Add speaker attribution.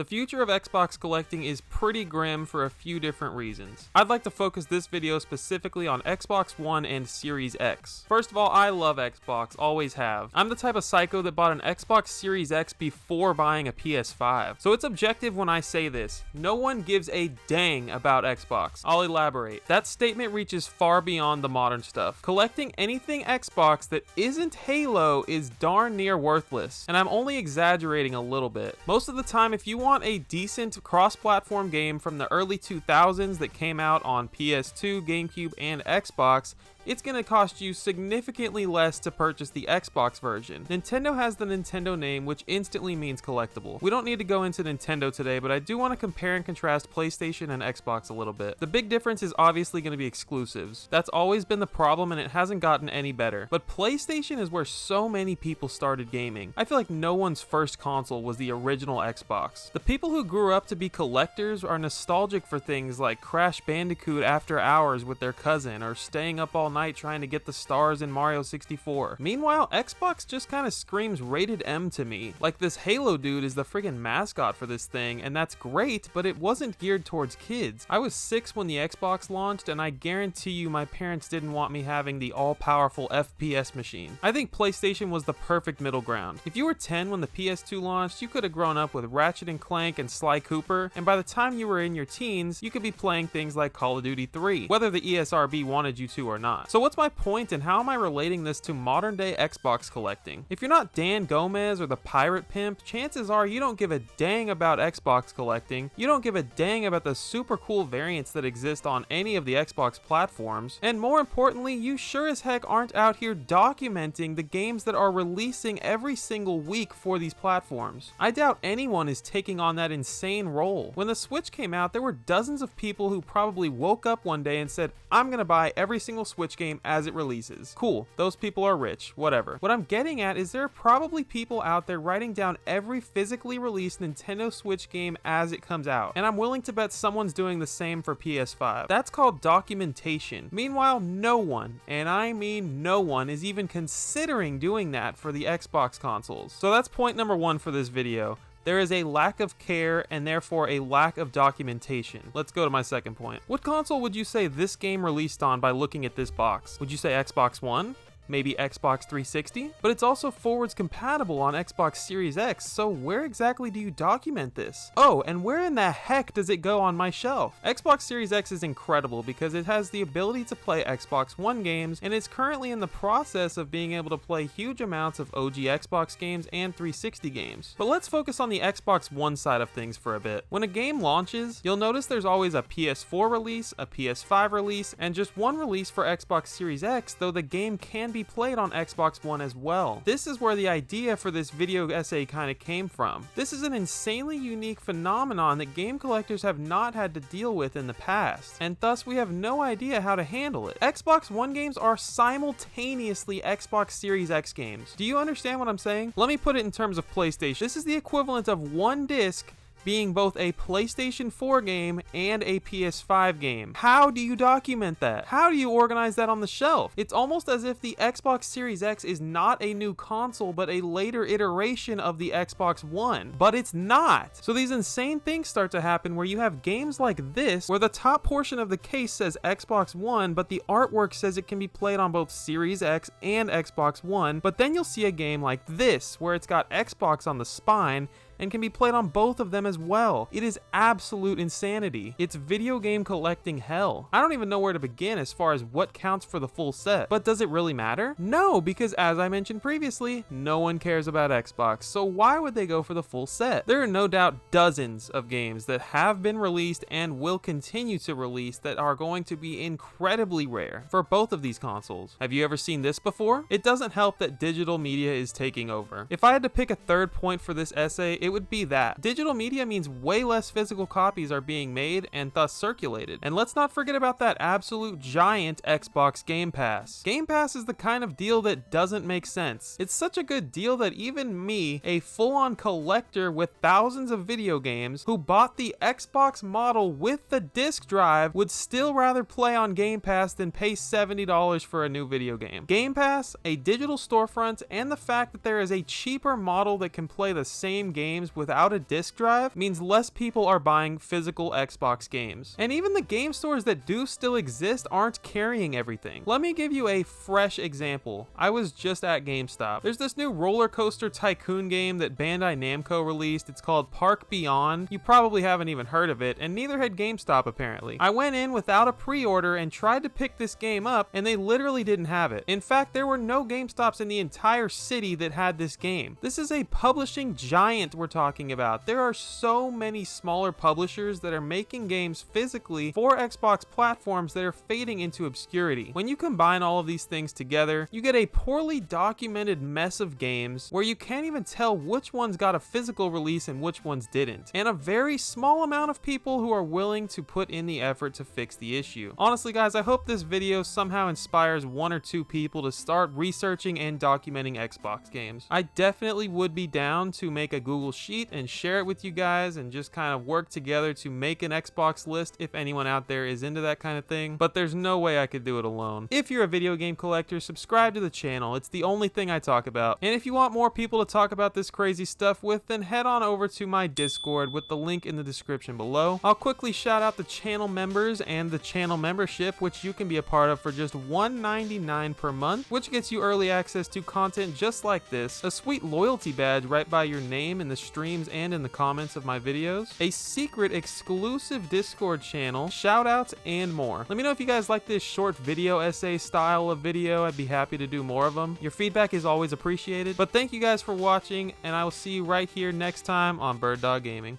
Speaker 1: The future of Xbox collecting is pretty grim for a few different reasons. I'd like to focus this video specifically on Xbox One and Series X. First of all, I love Xbox, always have. I'm the type of psycho that bought an Xbox Series X before buying a PS5. So it's objective when I say this. No one gives a dang about Xbox. I'll elaborate. That statement reaches far beyond the modern stuff. Collecting anything Xbox that isn't Halo is darn near worthless, and I'm only exaggerating a little bit. Most of the time, if you want a decent cross-platform game from the early 2000s that came out on PS2, GameCube, and Xbox, it's going to cost you significantly less to purchase the Xbox version. Nintendo has the Nintendo name, which instantly means collectible. We don't need to go into Nintendo today, but I do want to compare and contrast PlayStation and Xbox a little bit. The big difference is obviously going to be exclusives. That's always been the problem, and it hasn't gotten any better. But PlayStation is where so many people started gaming. I feel like no one's first console was the original Xbox. The people who grew up to be collectors are nostalgic for things like Crash Bandicoot After Hours with their cousin, or staying up all night trying to get the stars in Mario 64. Meanwhile, Xbox just kind of screams rated M to me. Like, this Halo dude is the friggin' mascot for this thing, and that's great, but it wasn't geared towards kids. I was 6 when the Xbox launched, and I guarantee you my parents didn't want me having the all-powerful FPS machine. I think PlayStation was the perfect middle ground. If you were 10 when the PS2 launched, you could have grown up with Ratchet and Clank and Sly Cooper, and by the time you were in your teens, you could be playing things like Call of Duty 3, whether the ESRB wanted you to or not. So what's my point, and how am I relating this to modern day Xbox collecting? If you're not Dan Gomez or the Pirate Pimp, chances are you don't give a dang about Xbox collecting, you don't give a dang about the super cool variants that exist on any of the Xbox platforms, and more importantly, you sure as heck aren't out here documenting the games that are releasing every single week for these platforms. I doubt anyone is taking on that insane role. When the Switch came out, there were dozens of people who probably woke up one day and said, I'm gonna buy every single Switch game as it releases. Cool, those people are rich, whatever. What I'm getting at is there are probably people out there writing down every physically released Nintendo Switch game as it comes out, and I'm willing to bet someone's doing the same for PS5. That's called documentation. Meanwhile, no one, and I mean no one, is even considering doing that for the Xbox consoles. So that's point number 1 for this video. There is a lack of care and therefore a lack of documentation. Let's go to my second point. What console would you say this game released on by looking at this box? Would you say Xbox One? Maybe Xbox 360? But it's also forwards compatible on Xbox Series X, so where exactly do you document this? Oh, and where in the heck does it go on my shelf? Xbox Series X is incredible because it has the ability to play Xbox One games, and it's currently in the process of being able to play huge amounts of OG Xbox games and 360 games. But let's focus on the Xbox One side of things for a bit. When a game launches, you'll notice there's always a PS4 release, a PS5 release, and just one release for Xbox Series X, though the game can be played on Xbox One as well. This is where the idea for this video essay kind of came from. This is an insanely unique phenomenon that game collectors have not had to deal with in the past, and thus we have no idea how to handle it. Xbox One games are simultaneously Xbox Series X games. Do you understand what I'm saying? Let me put it in terms of PlayStation. This is the equivalent of one disc being both a PlayStation 4 game and a PS5 game. How do you document that? How do you organize that on the shelf? It's almost as if the Xbox Series X is not a new console, but a later iteration of the Xbox One. But it's not. So these insane things start to happen where you have games like this, where the top portion of the case says Xbox One, but the artwork says it can be played on both Series X and Xbox One. But then you'll see a game like this, where it's got Xbox on the spine, and can be played on both of them as well. It is absolute insanity. It's video game collecting hell. I don't even know where to begin as far as what counts for the full set. But does it really matter? No, because as I mentioned previously, no one cares about Xbox, so why would they go for the full set? There are no doubt dozens of games that have been released and will continue to release that are going to be incredibly rare for both of these consoles. Have you ever seen this before? It doesn't help that digital media is taking over. If I had to pick a third point for this essay, it would be that digital media means way less physical copies are being made and thus circulated. And let's not forget about that absolute giant Xbox Game Pass. Game Pass is the kind of deal that doesn't make sense. It's such a good deal that even me, a full-on collector with thousands of video games, who bought the Xbox model with the disc drive, would still rather play on Game Pass than pay $70 for a new video game. Game Pass, a digital storefront, and the fact that there is a cheaper model that can play the same game games without a disc drive means less people are buying physical Xbox games. And even the game stores that do still exist aren't carrying everything. Let me give you a fresh example. I was just at GameStop. There's this new roller coaster tycoon game that Bandai Namco released. It's called Park Beyond. You probably haven't even heard of it, and neither had GameStop apparently. I went in without a pre-order and tried to pick this game up, and they literally didn't have it. In fact, there were no GameStops in the entire city that had this game. This is a publishing giant we're talking about. There are so many smaller publishers that are making games physically for Xbox platforms that are fading into obscurity. When you combine all of these things together, you get a poorly documented mess of games where you can't even tell which ones got a physical release and which ones didn't, and a very small amount of people who are willing to put in the effort to fix the issue. Honestly guys, I hope this video somehow inspires one or two people to start researching and documenting Xbox games. I definitely would be down to make a Google Sheet and share it with you guys and just kind of work together to make an Xbox list if anyone out there is into that kind of thing, but there's no way I could do it alone. If you're a video game collector, subscribe to the channel. It's the only thing I talk about. And if you want more people to talk about this crazy stuff with, then head on over to my Discord with the link in the description below. I'll quickly shout out the channel members and the channel membership, which you can be a part of for just $1.99 per month, which gets you early access to content just like this, a sweet loyalty badge right by your name in the streams and in the comments of my videos, a secret exclusive Discord channel, shout outs, and more. Let me know if you guys like this short video essay style of video. I'd be happy to do more of them. Your feedback is always appreciated. But thank you guys for watching, and I will see you right here next time on Bird Dog Gaming.